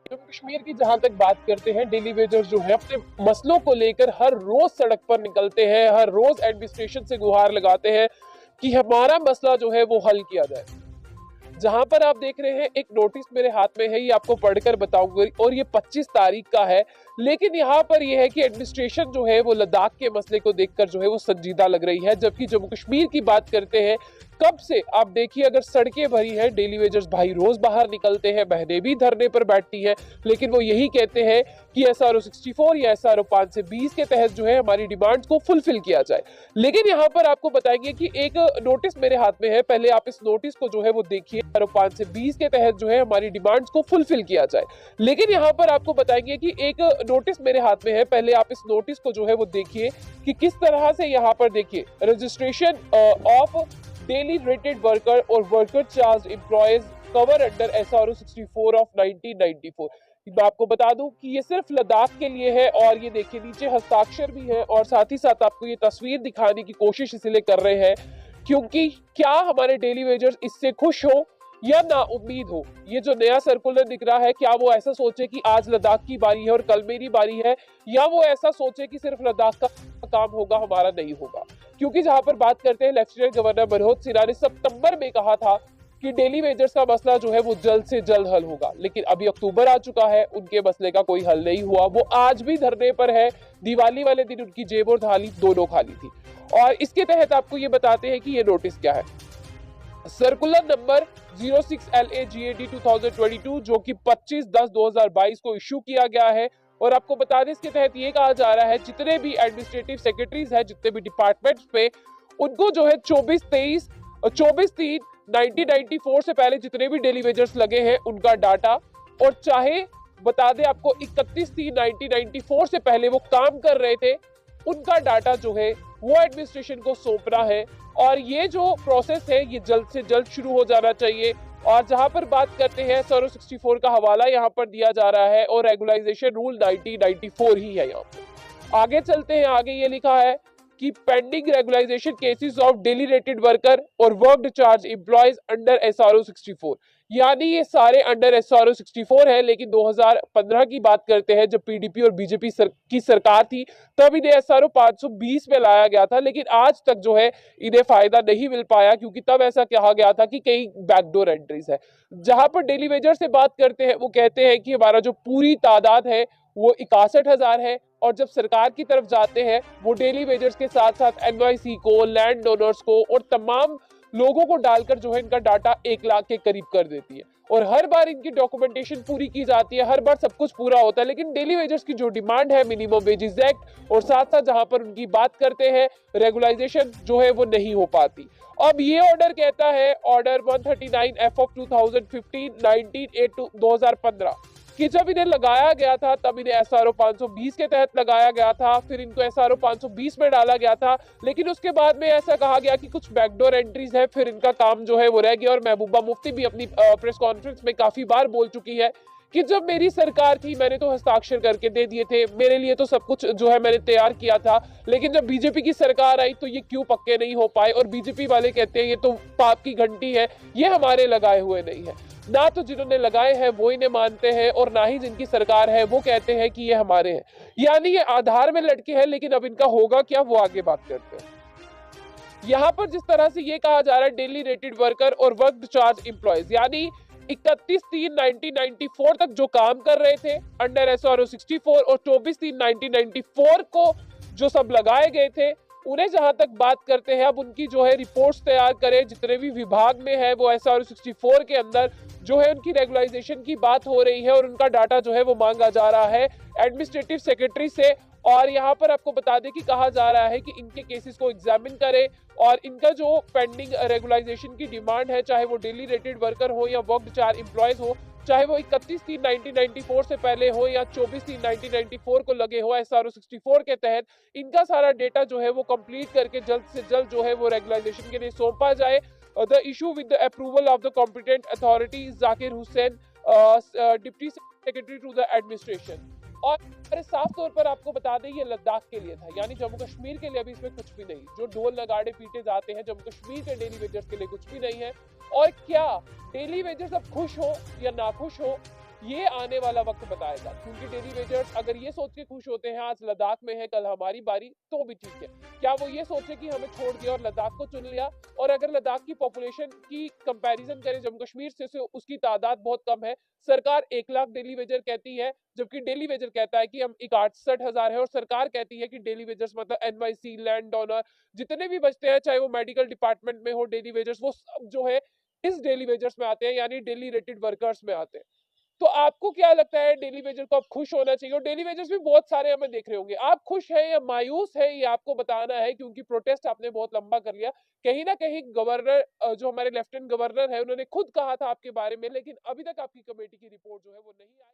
जम्मू कश्मीर की जहां तक बात करते हैं, डेली वेजर्स जो है अपने मसलों को लेकर हर रोज सड़क पर निकलते हैं, हर रोज एडमिनिस्ट्रेशन से गुहार लगाते हैं कि हमारा मसला जो है वो हल किया जाए। जहां पर आप देख रहे हैं, एक नोटिस मेरे हाथ में है, ये आपको पढ़कर बताऊंगा और ये 25 तारीख का है। लेकिन यहाँ पर यह है कि एडमिनिस्ट्रेशन जो है वो लद्दाख के मसले को देखकर जो है वो संजीदा लग रही है, जबकि जम्मू कश्मीर की बात करते हैं, कब से आप देखिए अगर सड़कें भरी है, डेली वेजर्स भाई रोज बाहर निकलते हैं, बहनें भी धरने पर बैठती हैं, लेकिन वो यही कहते हैं कि SRO 64 या SRO 5 से 20 के तहत जो है हमारी डिमांड्स को फुलफिल किया जाए। लेकिन यहाँ पर आपको बताएंगे कि एक नोटिस मेरे हाथ में है, पहले आप इस नोटिस को जो है वो देखिए। SRO 5 से 20 के तहत जो है हमारी डिमांड्स को फुलफिल किया जाए। लेकिन यहाँ पर आपको बताएंगे कि एक नोटिस मेरे हाथ में है, पहले आप इस नोटिस को जो है वो देखिए कि किस तरह से यहाँ पर देखिए registration of daily rated worker और worker charge employees cover under SRO 64 of 1994। मैं आपको बता दूं कि ये सिर्फ लद्दाख के लिए है और ये देखिए नीचे हस्ताक्षर भी है और साथ ही साथ आपको ये तस्वीर दिखाने की कोशिश इसलिए कर रहे हैं क्योंकि क्या हमारे डेली वेजर्स इससे खुश हो या ना उम्मीद हो। ये जो नया सर्कुलर दिख रहा है, क्या वो ऐसा सोचे कि आज लद्दाख की बारी है और कल मेरी बारी है, या वो ऐसा सोचे कि सिर्फ लद्दाख का काम होगा, हमारा नहीं होगा। क्योंकि जहां पर बात करते हैं, लेफ्टिनेंट गवर्नर मनोज सिन्हा ने सितंबर में कहा था कि डेली वेजर्स का मसला जो है वो जल्द से जल्द हल होगा, लेकिन अभी अक्टूबर आ चुका है, उनके मसले का कोई हल नहीं हुआ। वो आज भी धरने पर है। दिवाली वाले दिन उनकी जेब और थाली दोनों खाली थी। और इसके तहत आपको ये बताते हैं कि ये नोटिस क्या है। सर्कुलर नंबर 06LAGAD 2022 जो कि 25/10/2022 को इश्यू किया गया है। और आपको बता दें, इसके तहत ये कहा जा रहा है जितने भी एडमिनिस्ट्रेटिव सेक्रेटरीज हैं, जितने भी डिपार्टमेंट्स पे, उनको जो है 24/1994 से पहले जितने भी डेली वेजर्स लगे हैं उनका डाटा, और चाहे बता दें आपको 31/3/1994 से पहले वो काम कर रहे थे, उनका डाटा जो है वो एडमिनिस्ट्रेशन को सौंपना है। और ये जो प्रोसेस है ये जल्द से जल्द शुरू हो जाना चाहिए। और जहां पर बात करते हैं, SRO 64 का हवाला यहाँ पर दिया जा रहा है और रेगुलाइजेशन रूल 1994 ही है। यहाँ पर आगे चलते हैं, आगे ये लिखा है कि pending regularisation cases of daily rated worker और worked charge employees under SRO 64, यानी ये सारे अंडर SRO 64 है। लेकिन 2015 की बात करते हैं, जब PDP और BJP की सरकार थी, तब इन्हें SRO 520 में लाया गया था, लेकिन आज तक जो है इन्हें फायदा नहीं मिल पाया, क्योंकि तब ऐसा कहा गया था कि कई बैकडोर एंट्रीज है। जहां पर डेली वेजर से बात करते हैं, वो कहते हैं कि हमारा जो पूरी तादाद है वो 61,000 है। और जब सरकार की तरफ जाते हैं, वो डेली वेजर्स के साथ साथ NYC को, लैंड डोनर्स को और तमाम लोगों को डालकर जो है इनका डाटा 1 लाख के करीब कर देती है। और हर बार इनकी डॉक्यूमेंटेशन पूरी की जाती है, हर बार सब कुछ पूरा होता है, लेकिन डेली वेजर्स की जो डिमांड है मिनिमम वेजेस एक्ट और साथ साथ जहां पर उनकी बात करते हैं रेगुलाइजेशन जो है वो नहीं हो पाती। अब ये ऑर्डर कहता है, ऑर्डर 139F ऑफ 2015 19/8/2015, कि जब इन्हें लगाया गया था तब इन्हें SRO 520 के तहत लगाया गया था, फिर इनको SRO 520 में डाला गया था। लेकिन उसके बाद में ऐसा कहा गया कि कुछ बैकडोर एंट्रीज है, फिर इनका काम जो है वो रह गया। और महबूबा मुफ्ती भी अपनी प्रेस कॉन्फ्रेंस में काफी बार बोल चुकी है कि जब मेरी सरकार थी मैंने तो हस्ताक्षर करके दे दिए थे, मेरे लिए तो सब कुछ जो है मैंने तैयार किया था, लेकिन जब BJP की सरकार आई तो ये क्यों पक्के नहीं हो पाए। और BJP वाले कहते हैं ये तो पाप की घंटी है, ये हमारे लगाए हुए नहीं है। ना तो जिन्होंने लगाए हैं वो इन्हें मानते हैं और ना ही जिनकी सरकार है वो कहते हैं कि ये हमारे हैं, यानी ये आधार में लटके हैं। लेकिन अब इनका होगा क्या, वो आगे बात करते हैं। यहाँ पर जिस तरह से ये कहा जा रहा है डेली रेटेड वर्कर और वर्क चार्ज एम्प्लॉयज, यानी 31/3/1994 तक जो काम कर रहे थे अंडर SRO 64 और 24/3/1994 को जो सब लगाए गए थे, उन्हें जहां तक बात करते हैं, अब उनकी जो है रिपोर्ट्स तैयार करें, जितने भी विभाग में है वो SRO 64 के अंदर जो है उनकी रेगुलाइजेशन की बात हो रही है और उनका डाटा जो है वो मांगा जा रहा है एडमिनिस्ट्रेटिव सेक्रेटरी से। और यहाँ पर आपको बता दें कि कहा जा रहा है कि इनके केसेस को एग्जामिन करें और इनका जो पेंडिंग रेगुलाइजेशन की डिमांड है, चाहे वो डेली रेटेड वर्कर हो या वर्क चार्ज एम्प्लॉयज हो, चाहे वो 31/3/1994 से पहले हो या 24/3/1994 को लगे हो SRO 64 के तहत, इनका सारा डेटा जो है वो कंप्लीट करके जल्द से जल्द जो है वो रेगुलाइजेशन के लिए सौंपा जाए। The issue with the approval of the competent authority Zakir Hussain, deputy secretary to the administration. और साफ तौर पर आपको बता दें ये लद्दाख के लिए था, यानी जम्मू कश्मीर के लिए अभी इसमें कुछ भी नहीं। जो ढोल नगाड़े पीटे जाते हैं जम्मू कश्मीर के डेली वेजर्स के लिए कुछ भी नहीं है। और क्या डेली वेजर्स अब खुश हो या नाखुश हो, ये आने वाला वक्त बताएगा, क्योंकि डेली वेजर्स अगर ये सोच के खुश होते हैं आज लद्दाख में है कल हमारी बारी, तो भी ठीक है। क्या वो ये सोचे कि हमें छोड़ दिया और लद्दाख को चुन लिया? और अगर लद्दाख की पॉपुलेशन की कंपैरिजन करें जम्मू कश्मीर से उसकी तादाद बहुत कम है। सरकार 1 लाख डेली वेजर कहती है, जबकि डेली वेजर कहता है कि हम 61,000 है, और सरकार कहती है कि डेली वेजर्स मतलब एनवाईसी, लैंड डोनर जितने भी बचते हैं, चाहे वो मेडिकल डिपार्टमेंट में हो, डेली वेजर्स वो सब जो है इस डेली वेजर्स में आते हैं, यानी डेली रेटेड वर्कर्स में आते हैं। तो आपको क्या लगता है, डेली वेजर को अब खुश होना चाहिए? और डेली वेजर्स भी बहुत सारे हमें देख रहे होंगे, आप खुश हैं या मायूस है, ये आपको बताना है, क्योंकि प्रोटेस्ट आपने बहुत लंबा कर लिया। कहीं ना कहीं गवर्नर जो हमारे लेफ्टिनेंट गवर्नर है उन्होंने खुद कहा था आपके बारे में, लेकिन अभी तक आपकी कमेटी की रिपोर्ट जो है वो नहीं आई।